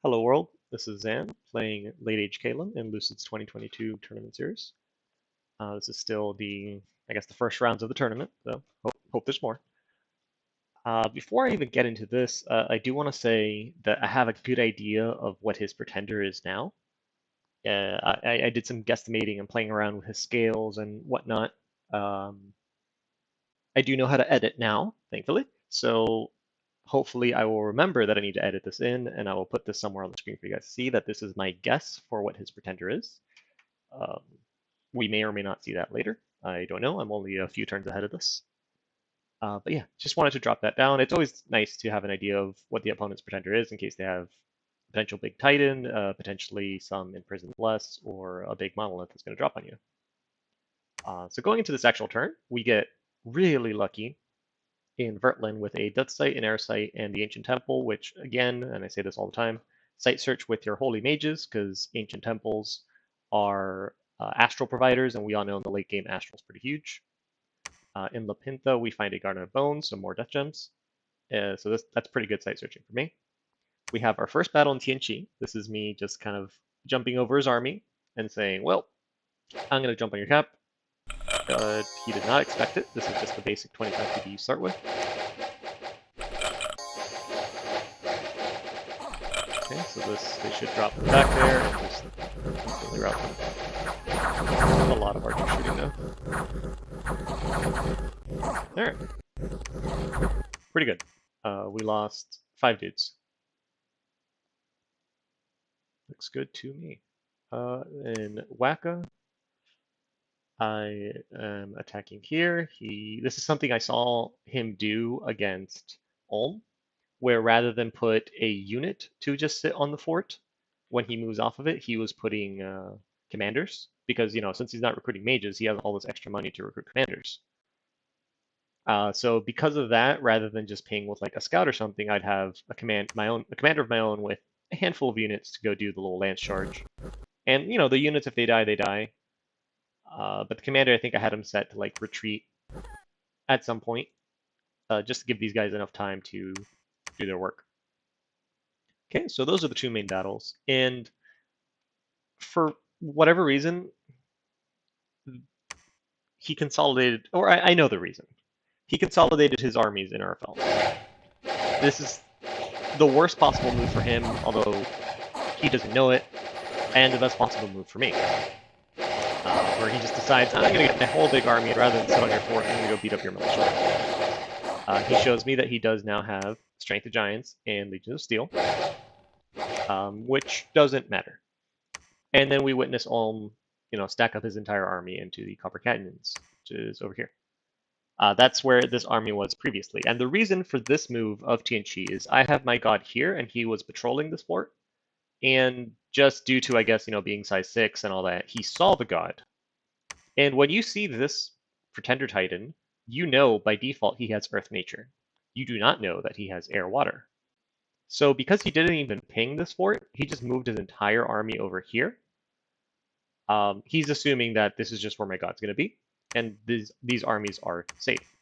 Hello world, this is Zan playing Late Age Caleb in Lucid's 2022 tournament series. This is still the first rounds of the tournament, so hope there's more. Before I even get into this, I do want to say that I have a good idea of what his pretender is now. I did some guesstimating and playing around with his scales and whatnot. I do know how to edit now, thankfully, so hopefully I will remember that I need to edit this in, and I will put this somewhere on the screen for you guys to see that this is my guess for what his pretender is. Um, we may or may not see that later. I don't know. I'm only a few turns ahead of this. But yeah, just wanted to drop that down. It's always nice to have an idea of what the opponent's pretender is in case they have potential big titan, potentially some imprisoned bless, or a big monolith that's going to drop on you. So going into this actual turn, we get really lucky in Vertland with a Death Site, an Air Site, and the Ancient Temple, which again, and I say this all the time, site search with your Holy Mages, because Ancient Temples are astral providers, and we all know in the late game astral's pretty huge. In La Pinta, we find a Garden of Bones, some more Death Gems. So that's pretty good site searching for me. We have our first battle in Tianqi. This is me just kind of jumping over his army and saying, well, I'm going to jump on your cap. He did not expect it. This is just the basic 25 PD you start with. Okay, so they should drop them back there and just completely route them. A lot of archer shooting now. Alright. Pretty good. We lost 5 dudes. Looks good to me. In Waka, I am attacking here. This is something I saw him do against Ulm, where rather than put a unit to just sit on the fort, when he moves off of it, he was putting commanders, because since he's not recruiting mages, he has all this extra money to recruit commanders. So because of that, rather than just paying with like a scout or something, I'd have a commander of my own with a handful of units to go do the little lance charge. And the units, if they die, they die. But the commander, I think I had him set to like retreat at some point, just to give these guys enough time to do their work. Okay, so those are the two main battles, and for whatever reason, he consolidated, or I know the reason. He consolidated his armies in Arfel. This is the worst possible move for him, although he doesn't know it, and the best possible move for me. Where he just decides, I'm going to get my whole big army, and rather than sit on your fort, I'm going to go beat up your militia. He shows me that he does now have Strength of Giants and Legion of Steel, which doesn't matter. And then we witness Ulm, stack up his entire army into the Copper Canyons, which is over here. That's where this army was previously. And the reason for this move of Tianqi is I have my god here, and he was patrolling this fort. And just due to, I guess, being size 6 and all that, he saw the god. And when you see this Pretender Titan, you know by default he has Earth Nature. You do not know that he has Air Water. So because he didn't even ping this fort, he just moved his entire army over here. He's assuming that this is just where my god's going to be, and these armies are safe.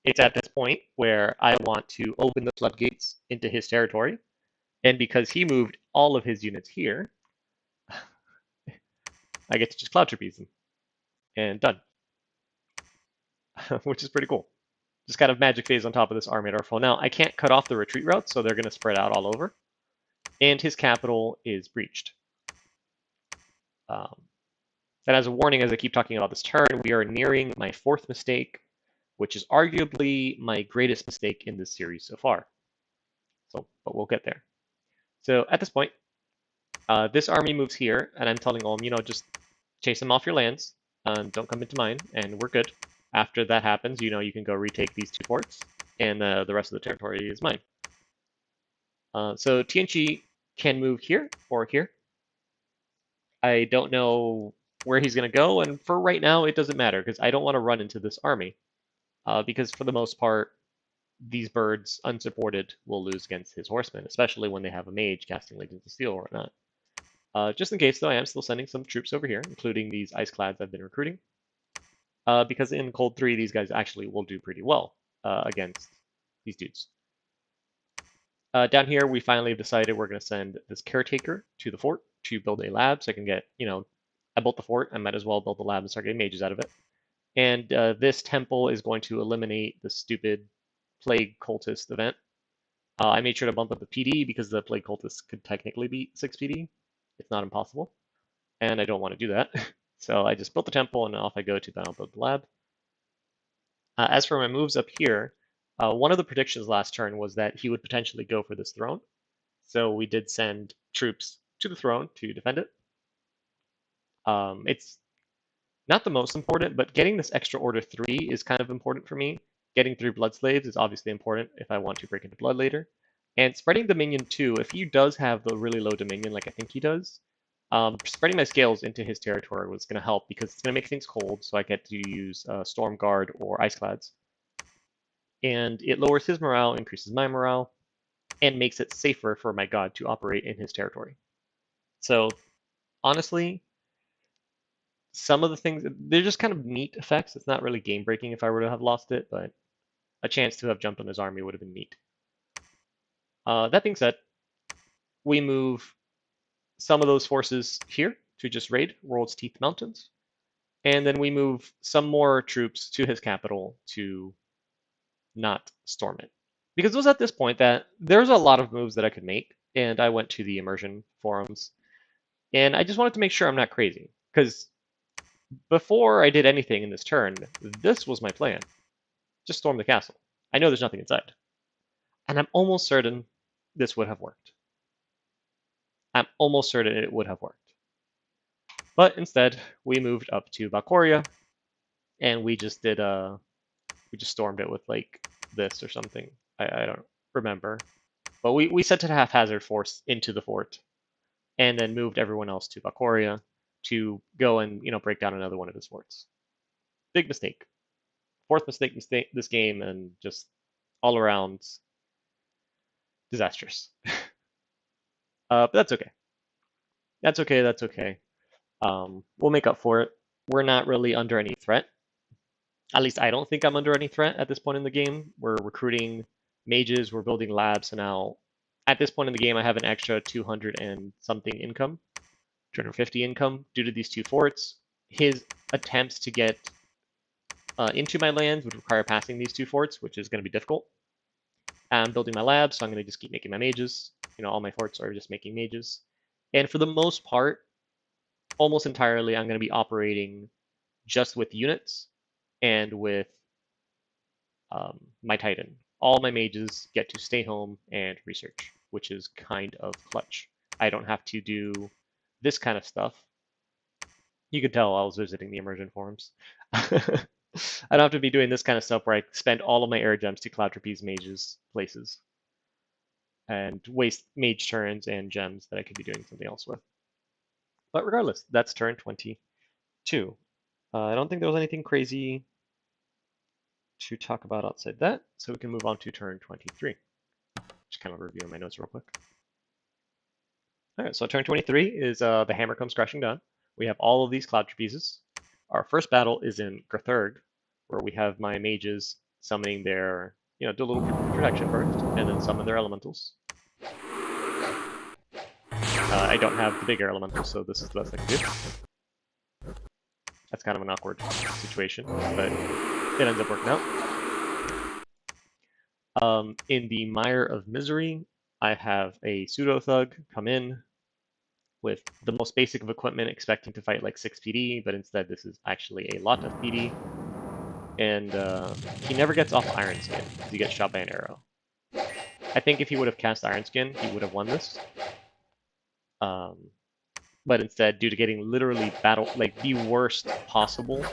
It's at this point where I want to open the floodgates into his territory, and because he moved all of his units here, I get to just Cloud Trapeze them, and done. Which is pretty cool. Just kind of magic phase on top of this army at Arfel. Now, I can't cut off the retreat routes, so they're going to spread out all over, and his capital is breached. And as a warning, as I keep talking about this turn, we are nearing my 4th mistake, which is arguably my greatest mistake in this series so far. But we'll get there. So at this point, this army moves here, and I'm telling Ulm, just chase them off your lands, don't come into mine, and we're good. After that happens, you can go retake these 2 forts, and the rest of the territory is mine. So Tianqi can move here or here. I don't know where he's going to go, and for right now, it doesn't matter, because I don't want to run into this army. Because for the most part, these birds, unsupported, will lose against his horsemen, especially when they have a mage casting Legions of Steel or whatnot. Just in case, though, I am still sending some troops over here, including these Iceclads I've been recruiting. Because in Cold 3, these guys actually will do pretty well against these dudes. Down here, we finally have decided we're going to send this caretaker to the fort to build a lab so I can get, I built the fort. I might as well build the lab and start getting mages out of it. And this temple is going to eliminate the stupid plague cultist event. I made sure to bump up the PD because the plague cultist could technically beat 6 PD. It's not impossible. And I don't want to do that. So I just built the temple and off I go to build the lab. As for my moves up here, one of the predictions last turn was that he would potentially go for this throne. So we did send troops to the throne to defend it. It's not the most important, but getting this extra order 3 is kind of important for me. Getting 3 blood slaves is obviously important if I want to break into blood later. And spreading dominion too, if he does have the really low dominion like I think he does, spreading my scales into his territory was going to help because it's going to make things cold, so I get to use Storm Guard or Ice Clads. And it lowers his morale, increases my morale, and makes it safer for my god to operate in his territory. So honestly, some of the things, they're just kind of neat effects. It's not really game breaking if I were to have lost it, but a chance to have jumped on his army would have been neat. That being said, we move some of those forces here to just raid World's Teeth Mountains. And then we move some more troops to his capital to not storm it. Because it was at this point that there's a lot of moves that I could make, and I went to the immersion forums, and I just wanted to make sure I'm not crazy. Because before I did anything in this turn, this was my plan. Just storm the castle. I know there's nothing inside. And I'm almost certain this would have worked. I'm almost certain it would have worked. But instead, we moved up to Valcoria, and we just stormed it with like this or something. I don't remember. But we sent a haphazard force into the fort, and then moved everyone else to Valcoria to go and break down another one of his forts. Big mistake. Fourth mistake this game, and just all around disastrous. But that's okay. That's okay. That's okay. We'll make up for it. We're not really under any threat. At least I don't think I'm under any threat at this point in the game. We're recruiting mages. We're building labs. So now, at this point in the game, I have an extra 200 and something income, 250 income due to these 2 forts. His attempts to get into my lands would require passing these 2 forts, which is going to be difficult. I'm building my labs, so I'm going to just keep making my mages. All my forts are just making mages. And for the most part, almost entirely, I'm going to be operating just with units and with my Titan. All my mages get to stay home and research, which is kind of clutch. I don't have to do this kind of stuff. You could tell I was visiting the immersion forums. I don't have to be doing this kind of stuff where I spend all of my air gems to Cloud Trapeze mages places and waste mage turns and gems that I could be doing something else with. But regardless, that's turn 22. I don't think there was anything crazy to talk about outside that, so we can move on to turn 23. Just kind of reviewing my notes real quick. All right, so turn 23 is the hammer comes crashing down. We have all of these cloud trapezes. Our first battle is in Grthurg, where we have my mages summoning their, do a little protection first, and then summon their elementals. I don't have the bigger elementals, so this is the best I can do. That's kind of an awkward situation, but it ends up working out. In the Mire of Misery, I have a pseudo thug come in with the most basic of equipment, expecting to fight like 6 PD, but instead this is actually a lot of PD. And he never gets off Iron Skin because he gets shot by an arrow. I think if he would have cast Iron Skin, he would have won this. But instead, due to getting literally the worst possible,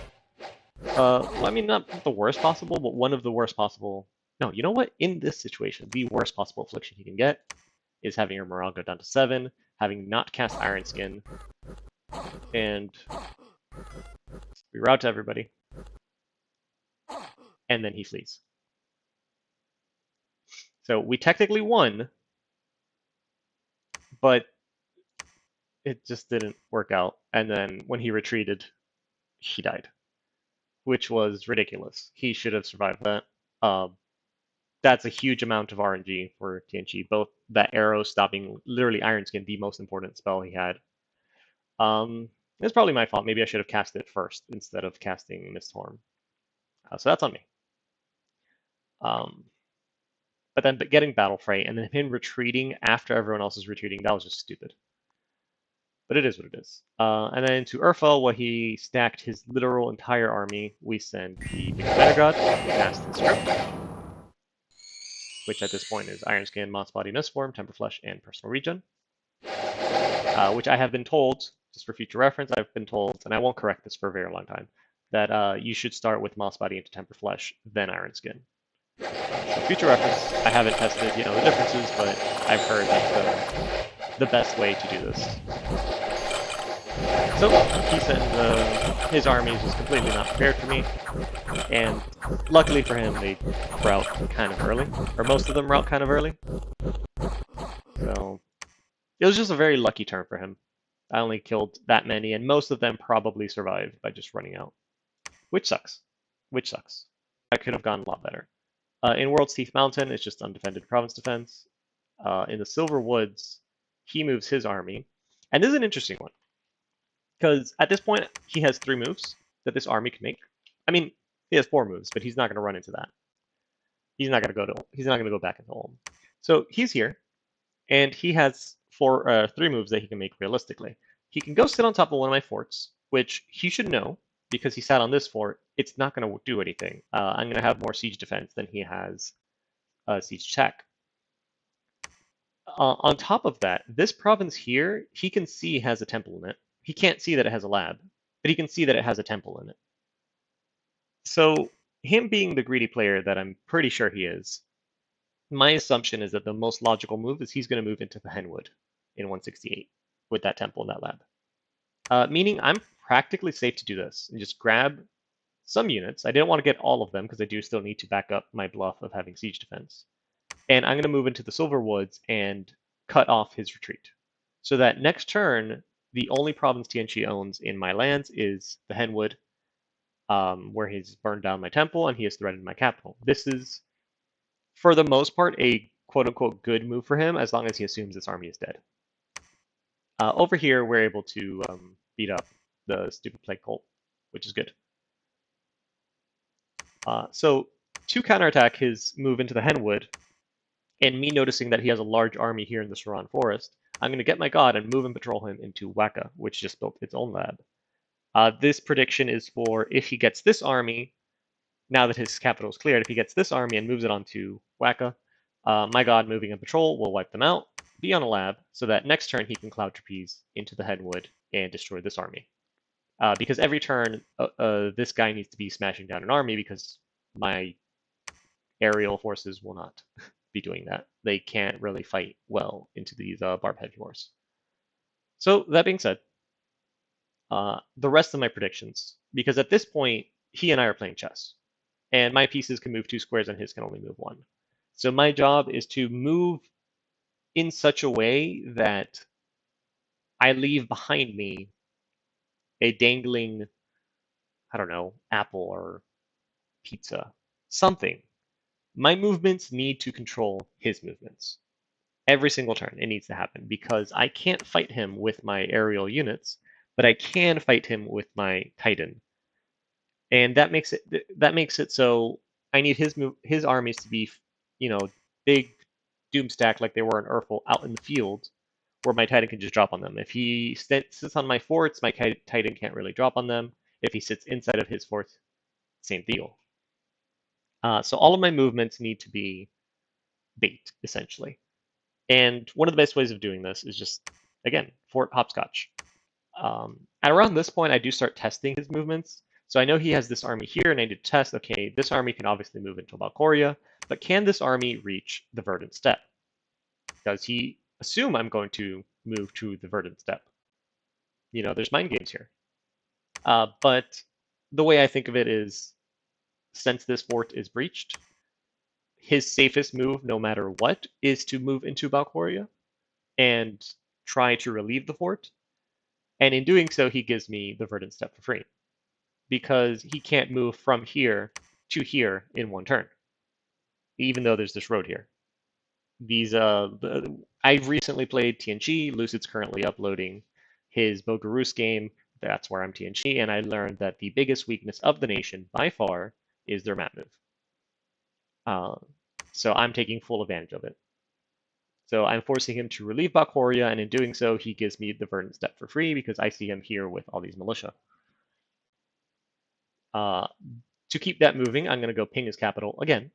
well, I mean, not the worst possible, but one of the worst possible. No, you know what? In this situation, the worst possible affliction he can get is having your morale go down to 7, having not cast Iron Skin, and we rout everybody, and then he flees. So we technically won, but it just didn't work out. And then when he retreated, he died, which was ridiculous. He should have survived that. that's a huge amount of RNG for TNG. Both that arrow stopping literally Iron Skin, the most important spell he had. It's probably my fault. Maybe I should have cast it first instead of casting Misthorn. So that's on me. But then getting Battle Freight and then him retreating after everyone else is retreating, that was just stupid. But it is what it is. And then to Urfa, where he stacked his literal entire army, we send the Big Spider God, cast his script, which at this point is Iron Skin, Moss Body, Mistform, Temper Flesh, and Personal Regen. Which I have been told, just for future reference, I've been told, and I won't correct this for a very long time, that you should start with Moss Body into Temper Flesh, then Iron Skin. So future reference, I haven't tested, the differences, but I've heard that's the best way to do this. So he sent his armies was completely not prepared for me, and luckily for him, they route kind of early, or most of them route kind of early. So it was just a very lucky turn for him. I only killed that many, and most of them probably survived by just running out, which sucks. Which sucks. I could have gone a lot better. In World's Teeth Mountain, it's just undefended province defense. In the Silver Woods, he moves his army, and this is an interesting one because at this point he has 3 moves that this army can make. I mean, he has 4 moves, but he's not going to run into that. He's not going to go back into Ulm. So he's here, and he has 3 moves that he can make realistically. He can go sit on top of one of my forts, which he should know because he sat on this fort. It's not going to do anything. I'm going to have more siege defense than he has siege check. On top of that, this province here, he can see has a temple in it. He can't see that it has a lab, but he can see that it has a temple in it. So him being the greedy player that I'm pretty sure he is, my assumption is that the most logical move is he's going to move into the Henwood in 168 with that temple and that lab. Meaning I'm practically safe to do this and just grab some units. I didn't want to get all of them because I do still need to back up my bluff of having siege defense. And I'm going to move into the Silver Woods and cut off his retreat. So that next turn, the only province TNG owns in my lands is the Henwood, where he's burned down my temple and he has threatened my capital. This is, for the most part, a quote-unquote good move for him as long as he assumes this army is dead. Over here, we're able to beat up the stupid plague cult, which is good. So to counterattack his move into the Henwood, and me noticing that he has a large army here in the Saran Forest, I'm going to get my god and move and patrol him into Waka, which just built its own lab. This prediction is for if he gets this army, now that his capital is cleared, if he gets this army and moves it onto Waka, my god moving and patrol will wipe them out, be on a lab, so that next turn he can Cloud Trapeze into the Henwood and destroy this army. Because every turn, this guy needs to be smashing down an army because my aerial forces will not be doing that. They can't really fight well into these Barb Heavy Wars. So that being said, the rest of my predictions, because at this point, he and I are playing chess, and my pieces can move 2 squares and his can only move 1. So my job is to move in such a way that I leave behind me a dangling, I don't know, apple or pizza, something. My movements need to control his movements. Every single turn, it needs to happen because I can't fight him with my aerial units, but I can fight him with my Titan. And that makes it so I need his armies to be, big Doomstack like they were in Urfel out in the field, where my Titan can just drop on them. If he sits on my forts, my Titan can't really drop on them. If he sits inside of his forts, same deal. So all of my movements need to be bait, essentially. And one of the best ways of doing this is just, again, fort hopscotch. At around this point, I do start testing his movements. So I know he has this army here, and I need to test, okay, this army can obviously move into Valcoria, but can this army reach the Verdant Steppe? Does he assume I'm going to move to the Verdant Steppe? There's mind games here. But the way I think of it is, since this fort is breached, his safest move, no matter what, is to move into Valcoria and try to relieve the fort. And in doing so, he gives me the Verdant Steppe for free, because he can't move from here to here in one turn. even though there's this road here. These I've recently played TNG. Lucid's currently uploading his Bogarus game. That's where I'm TNG, and I learned that the biggest weakness of the nation by far is their map move. Uh, so I'm taking full advantage of it. So I'm forcing him to relieve Bakoria, and in doing so, he gives me the Verdant Step for free because I see him here with all these militia. Uh, to keep that moving, I'm going to go ping his capital again,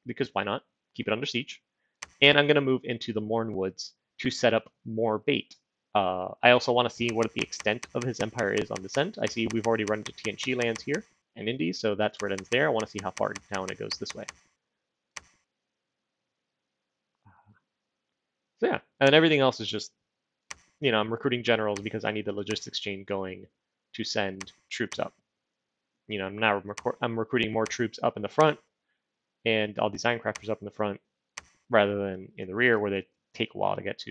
because why not? Keep it under siege. And I'm going to move into the Morn Woods to set up more bait. I also want to see what the extent of his empire is on descent. I see we've already run into TNG lands here and Indies, so that's where it ends there. I want to see how far down it goes this way. So yeah, and everything else is just, I'm recruiting generals because I need the logistics chain going to send troops up. Now I'm recruiting more troops up in the front and all these Ironcrafters up in the front rather than in the rear where they take a while to get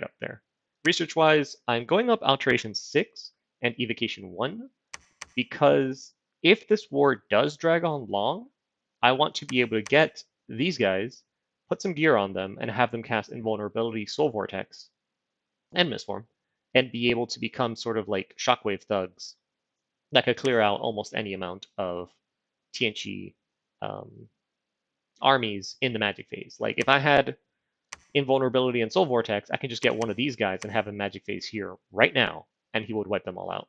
up there. Research-wise, I'm going up Alteration 6 and Evocation 1 because if this war does drag on long, I want to be able to get these guys, put some gear on them, and have them cast Invulnerability, Soul Vortex, and Mistform, and be able to become sort of like Shockwave thugs that could clear out almost any amount of TNG um, armies in the Magic phase. Like if I had Invulnerability and Soul Vortex, I can just get one of these guys and have a Magic phase here right now, and he would wipe them all out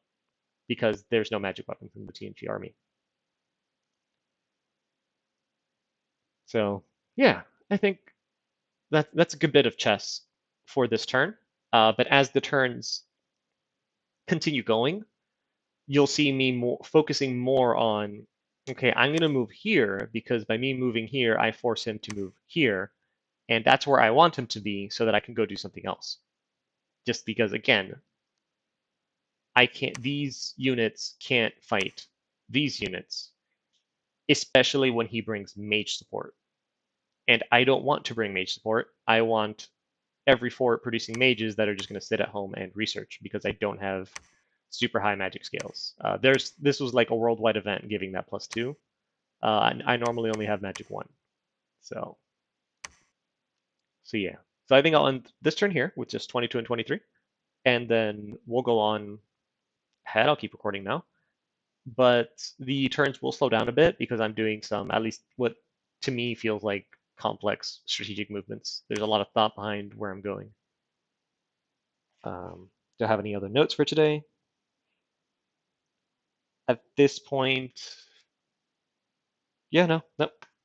because there's no magic weapons in the TNG army. So yeah, I think that's a good bit of chess for this turn. But as the turns continue going, you'll see me focusing more on, okay, I'm going to move here because by me moving here, I force him to move here. And that's where I want him to be so that I can go do something else. Just because, again, these units can't fight these units, especially when he brings mage support. And I don't want to bring mage support. I want every fort producing mages that are just going to sit at home and research because I don't have super high magic scales. This was like a worldwide event giving that +2. I normally only have magic 1. So yeah. So I think I'll end this turn here with just 22 and 23. And then we'll go on ahead. I'll keep recording now. But the turns will slow down a bit because I'm doing some, at least what to me feels like complex strategic movements. There's a lot of thought behind where I'm going. Do I have any other notes for today? At this point, yeah, no.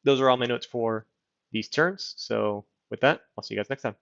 Those are all my notes for these turns. So with that, I'll see you guys next time.